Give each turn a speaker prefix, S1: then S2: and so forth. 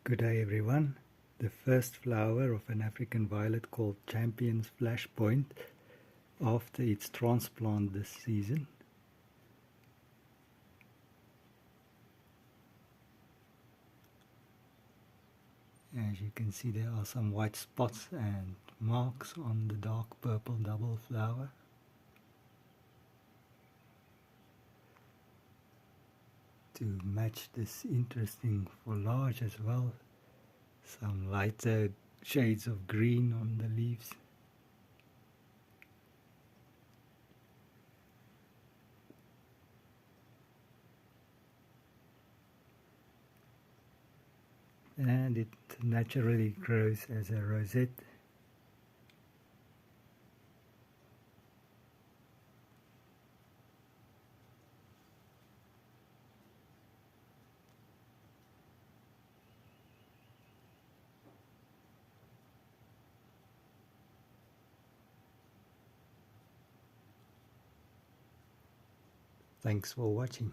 S1: Good day everyone. The first flower of an African violet called Champions Flashpoint after its transplant this season. As you can see, there are some white spots and marks on the dark purple double flower. To match this interesting foliage as well, some lighter shades of green on the leaves. And it naturally grows as a rosette. Thanks for watching.